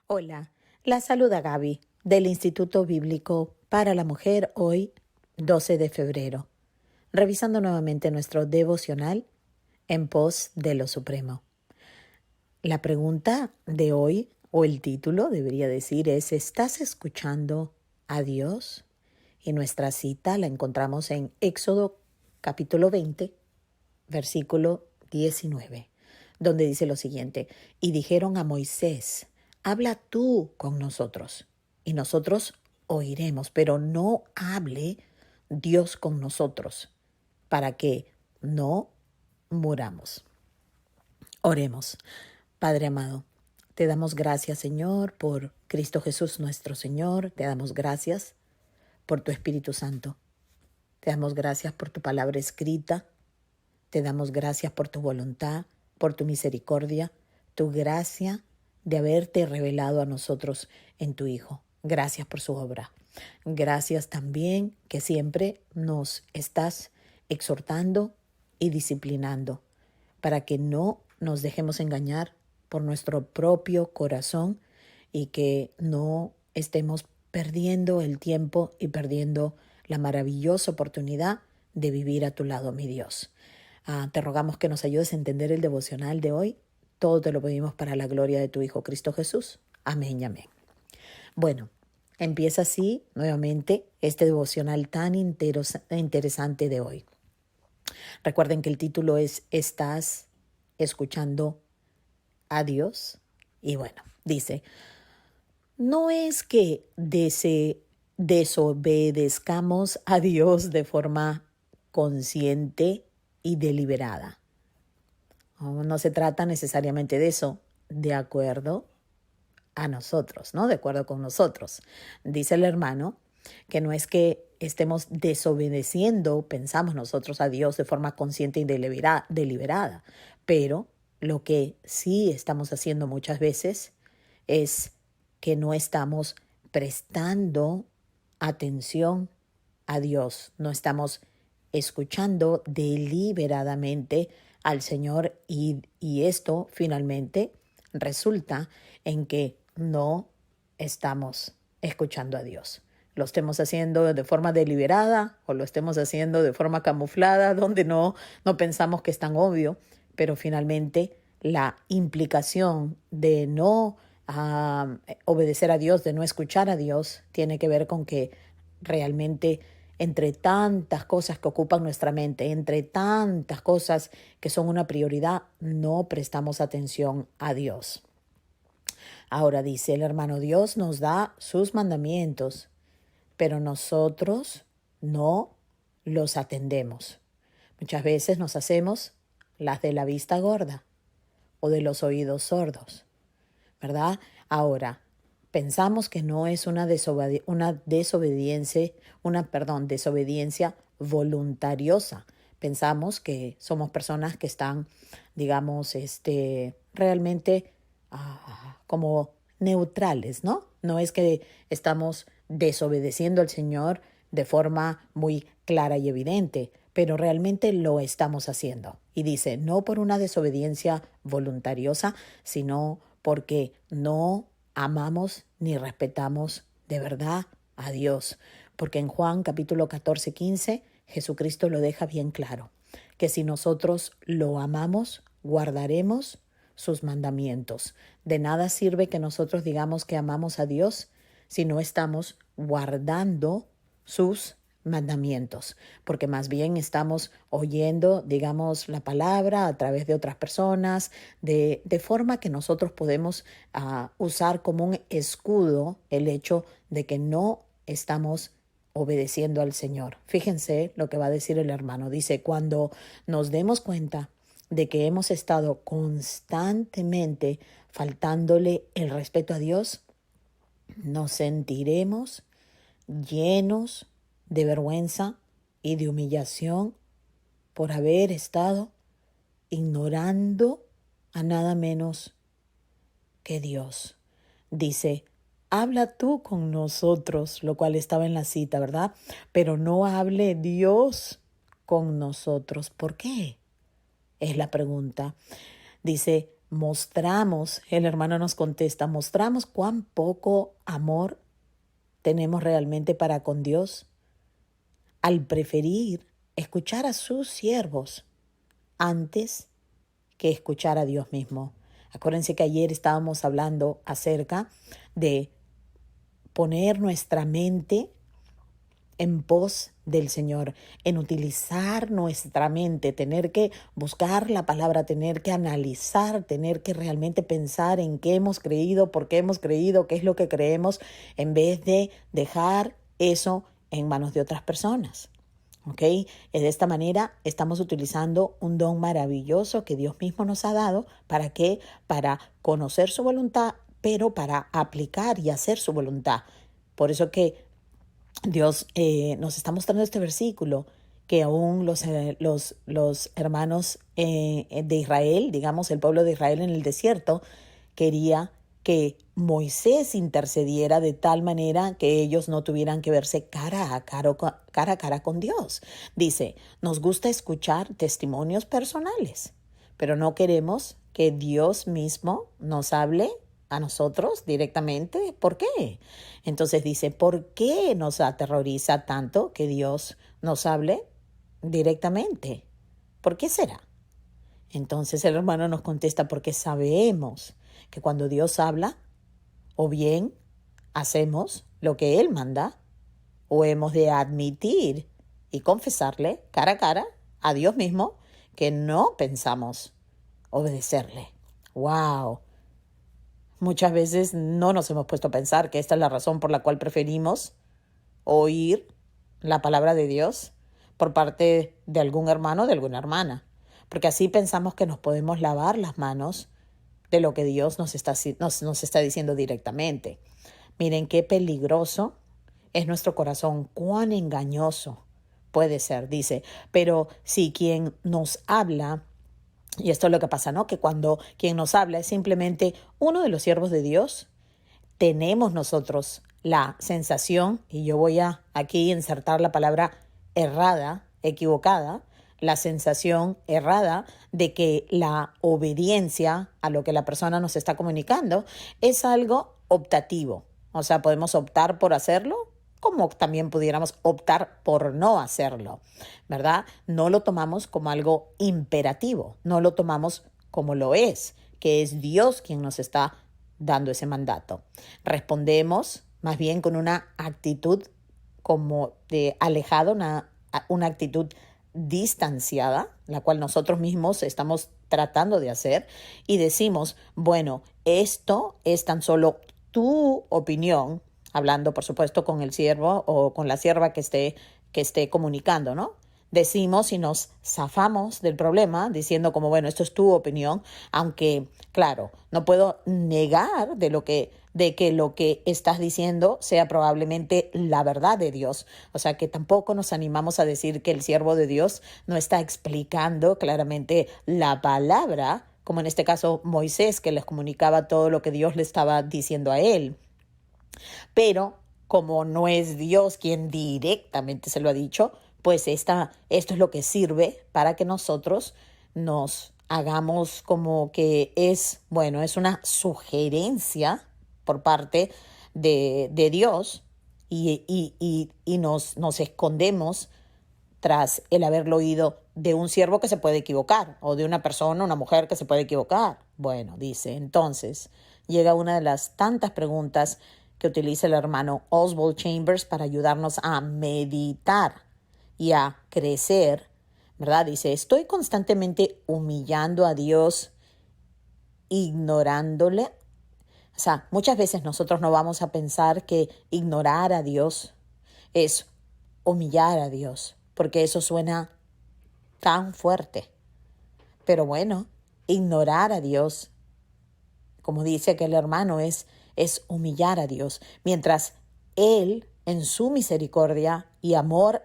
Hola, la saluda Gaby del Instituto Bíblico para la Mujer hoy, 12 de febrero, revisando nuevamente nuestro devocional en pos de lo supremo. La pregunta de hoy, o el título debería decir, es ¿estás escuchando a Dios? Y nuestra cita la encontramos en Éxodo capítulo 20, versículo 19, donde dice lo siguiente: y dijeron a Moisés, habla tú con nosotros, y nosotros oiremos, pero no hable Dios con nosotros, para que no muramos. Oremos. Padre amado, te damos gracias, Señor, por Cristo Jesús nuestro Señor. Te damos gracias por tu Espíritu Santo. Te damos gracias por tu palabra escrita. Te damos gracias por tu voluntad, por tu misericordia, tu gracia de haberte revelado a nosotros en tu Hijo. Gracias por su obra. Gracias también que siempre nos estás exhortando y disciplinando para que no nos dejemos engañar por nuestro propio corazón y que no estemos perdiendo el tiempo y perdiendo la maravillosa oportunidad de vivir a tu lado, mi Dios. Te rogamos que nos ayudes a entender el devocional de hoy. Todo te lo pedimos para la gloria de tu Hijo Cristo Jesús. Amén y amén. Bueno, empieza así nuevamente este devocional tan interesante de hoy. Recuerden que el título es ¿Estás escuchando a Dios? Y bueno, dice, no es que desobedezcamos a Dios de forma consciente y deliberada. No se trata necesariamente de eso, de acuerdo a nosotros, ¿no? De acuerdo con nosotros. Dice el hermano que no es que estemos desobedeciendo, pensamos nosotros a Dios de forma consciente y deliberada, pero lo que sí estamos haciendo muchas veces es que no estamos prestando atención a Dios, no estamos escuchando deliberadamente al Señor y esto finalmente resulta en que no estamos escuchando a Dios. Lo estemos haciendo de forma deliberada o lo estemos haciendo de forma camuflada, donde no pensamos que es tan obvio, pero finalmente la implicación de no obedecer a Dios, de no escuchar a Dios, tiene que ver con que realmente entre tantas cosas que ocupan nuestra mente, entre tantas cosas que son una prioridad, no prestamos atención a Dios. Ahora dice el hermano, Dios nos da sus mandamientos, pero nosotros no los atendemos. Muchas veces nos hacemos las de la vista gorda o de los oídos sordos, ¿verdad? Ahora, pensamos que no es una desobediencia voluntariosa. Pensamos que somos personas que están, digamos, realmente como neutrales, ¿no? No es que estamos desobedeciendo al Señor de forma muy clara y evidente, pero realmente lo estamos haciendo. Y dice, no por una desobediencia voluntariosa, sino porque no amamos ni respetamos de verdad a Dios. Porque en Juan capítulo 14:15, Jesucristo lo deja bien claro, que si nosotros lo amamos, guardaremos sus mandamientos. De nada sirve que nosotros digamos que amamos a Dios si no estamos guardando sus mandamientos, porque más bien estamos oyendo, digamos, la palabra a través de otras personas, de forma que nosotros podemos usar como un escudo el hecho de que no estamos obedeciendo al Señor. Fíjense lo que va a decir el hermano. Dice, cuando nos demos cuenta de que hemos estado constantemente faltándole el respeto a Dios, nos sentiremos llenos de vergüenza y de humillación por haber estado ignorando a nada menos que Dios. Dice, habla tú con nosotros, lo cual estaba en la cita, ¿verdad? Pero no hable Dios con nosotros. ¿Por qué? Es la pregunta. Dice, mostramos, el hermano nos contesta, mostramos cuán poco amor tenemos realmente para con Dios al preferir escuchar a sus siervos antes que escuchar a Dios mismo. Acuérdense que ayer estábamos hablando acerca de poner nuestra mente en pos del Señor, en utilizar nuestra mente, tener que buscar la palabra, tener que analizar, tener que realmente pensar en qué hemos creído, por qué hemos creído, qué es lo que creemos, en vez de dejar eso en manos de otras personas. ¿Ok? De esta manera estamos utilizando un don maravilloso que Dios mismo nos ha dado. ¿Para qué? Para conocer su voluntad, pero para aplicar y hacer su voluntad. Por eso que Dios nos está mostrando este versículo, que aún los hermanos de Israel, digamos el pueblo de Israel en el desierto, quería que Moisés intercediera de tal manera que ellos no tuvieran que verse cara a cara con Dios. Dice, nos gusta escuchar testimonios personales, pero no queremos que Dios mismo nos hable a nosotros directamente. ¿Por qué? Entonces dice, ¿por qué nos aterroriza tanto que Dios nos hable directamente? ¿Por qué será? Entonces el hermano nos contesta, porque sabemos que cuando Dios habla, o bien hacemos lo que Él manda, o hemos de admitir y confesarle cara a cara a Dios mismo que no pensamos obedecerle. ¡Wow! Muchas veces no nos hemos puesto a pensar que esta es la razón por la cual preferimos oír la palabra de Dios por parte de algún hermano o de alguna hermana. Porque así pensamos que nos podemos lavar las manos de lo que Dios nos está diciendo directamente. Miren qué peligroso es nuestro corazón, cuán engañoso puede ser, dice. Pero si quien nos habla, y esto es lo que pasa, ¿no? Que cuando quien nos habla es simplemente uno de los siervos de Dios, tenemos nosotros la sensación, y yo voy a aquí insertar la palabra errada, equivocada, la sensación errada de que la obediencia a lo que la persona nos está comunicando es algo optativo. O sea, podemos optar por hacerlo, como también pudiéramos optar por no hacerlo, ¿verdad? No lo tomamos como algo imperativo, no lo tomamos como lo es, que es Dios quien nos está dando ese mandato. Respondemos más bien con una actitud como de alejado, una actitud distanciada, la cual nosotros mismos estamos tratando de hacer, y decimos, bueno, esto es tan solo tu opinión, hablando por supuesto con el siervo o con la sierva que esté comunicando, ¿no? Decimos y nos zafamos del problema diciendo como, bueno, esto es tu opinión, aunque, claro, no puedo negar de que lo que estás diciendo sea probablemente la verdad de Dios. O sea, que tampoco nos animamos a decir que el siervo de Dios no está explicando claramente la palabra, como en este caso Moisés, que les comunicaba todo lo que Dios le estaba diciendo a él. Pero como no es Dios quien directamente se lo ha dicho, pues esto es lo que sirve para que nosotros nos hagamos como que es una sugerencia por parte de Dios, y nos escondemos tras el haberlo oído de un siervo que se puede equivocar, o de una persona, una mujer que se puede equivocar. Bueno, dice, entonces llega una de las tantas preguntas que utiliza el hermano Oswald Chambers para ayudarnos a meditar y a crecer, ¿verdad? Dice, estoy constantemente humillando a Dios, ignorándole. O sea, muchas veces nosotros no vamos a pensar que ignorar a Dios es humillar a Dios, porque eso suena tan fuerte. Pero bueno, ignorar a Dios, como dice aquel hermano, es humillar a Dios, mientras Él, en su misericordia y amor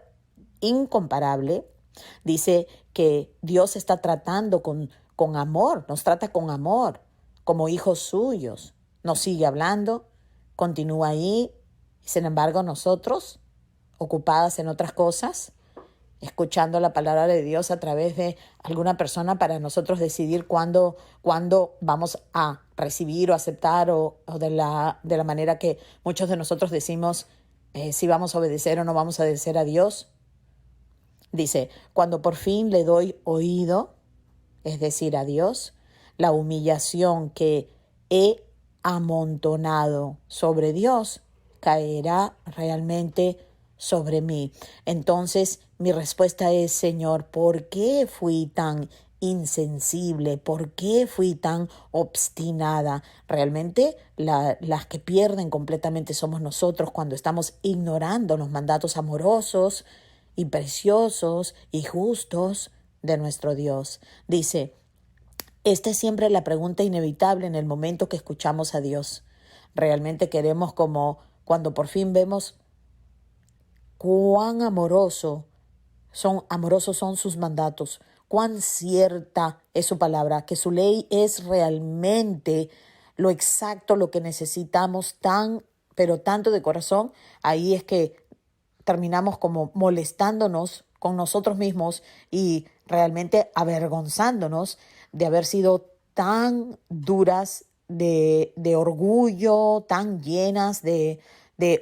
incomparable, dice que Dios está tratando con amor, nos trata con amor, como hijos suyos. Nos sigue hablando, continúa ahí, sin embargo nosotros, ocupadas en otras cosas, escuchando la palabra de Dios a través de alguna persona para nosotros decidir cuándo vamos a recibir o aceptar o de la manera que muchos de nosotros decimos si vamos a obedecer o no vamos a obedecer a Dios. Dice, cuando por fin le doy oído, es decir, a Dios, la humillación que he amontonado sobre Dios caerá realmente sobre mí. Entonces, mi respuesta es, Señor, ¿por qué fui tan insensible? ¿Por qué fui tan obstinada? Realmente las que pierden completamente somos nosotros cuando estamos ignorando los mandatos amorosos y preciosos y justos de nuestro Dios. Dice, esta es siempre la pregunta inevitable en el momento que escuchamos a Dios. Realmente queremos, como cuando por fin vemos cuán amorosos son sus mandatos, cuán cierta es su palabra, que su ley es realmente lo exacto, lo que necesitamos pero tanto de corazón. Ahí es que terminamos como molestándonos con nosotros mismos y realmente avergonzándonos de haber sido tan duras de orgullo, tan llenas de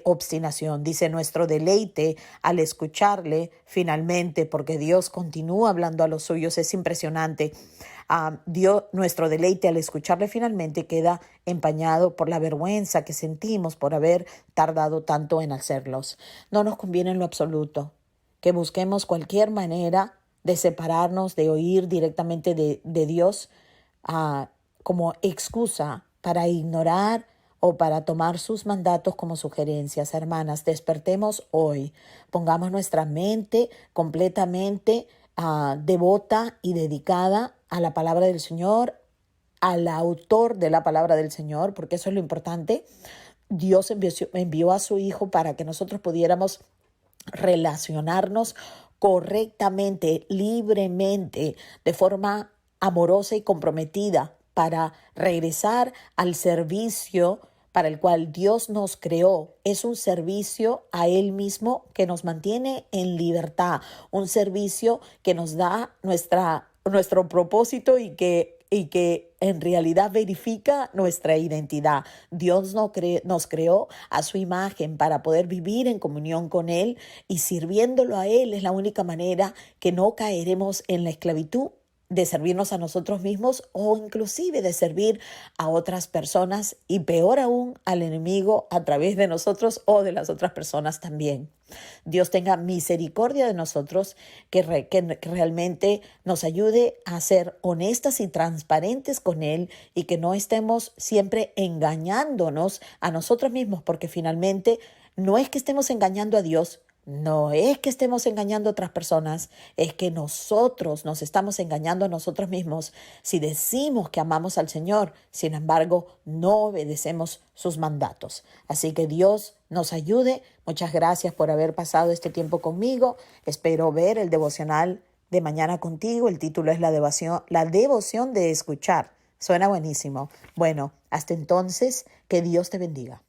obstinación. Dice, nuestro deleite al escucharle finalmente, porque Dios continúa hablando a los suyos, es impresionante. Nuestro deleite al escucharle finalmente queda empañado por la vergüenza que sentimos por haber tardado tanto en hacerlos. No nos conviene en lo absoluto que busquemos cualquier manera de separarnos, de oír directamente de Dios como excusa para ignorar o para tomar sus mandatos como sugerencias. Hermanas, despertemos hoy, pongamos nuestra mente completamente devota y dedicada a la palabra del Señor, al autor de la palabra del Señor, porque eso es lo importante. Dios envió a su Hijo para que nosotros pudiéramos relacionarnos correctamente, libremente, de forma amorosa y comprometida para regresar al servicio para el cual Dios nos creó. Es un servicio a Él mismo que nos mantiene en libertad, un servicio que nos da nuestro propósito y que en realidad verifica nuestra identidad. Dios nos creó a su imagen para poder vivir en comunión con Él, y sirviéndolo a Él es la única manera que no caeremos en la esclavitud de servirnos a nosotros mismos o inclusive de servir a otras personas, y peor aún al enemigo a través de nosotros o de las otras personas también. Dios tenga misericordia de nosotros, que realmente nos ayude a ser honestas y transparentes con Él, y que no estemos siempre engañándonos a nosotros mismos, porque finalmente no es que estemos engañando a Dios, no es que estemos engañando a otras personas, es que nosotros nos estamos engañando a nosotros mismos si decimos que amamos al Señor, sin embargo, no obedecemos sus mandatos. Así que Dios nos ayude. Muchas gracias por haber pasado este tiempo conmigo. Espero ver el devocional de mañana contigo. El título es la devoción de escuchar. Suena buenísimo. Bueno, hasta entonces, que Dios te bendiga.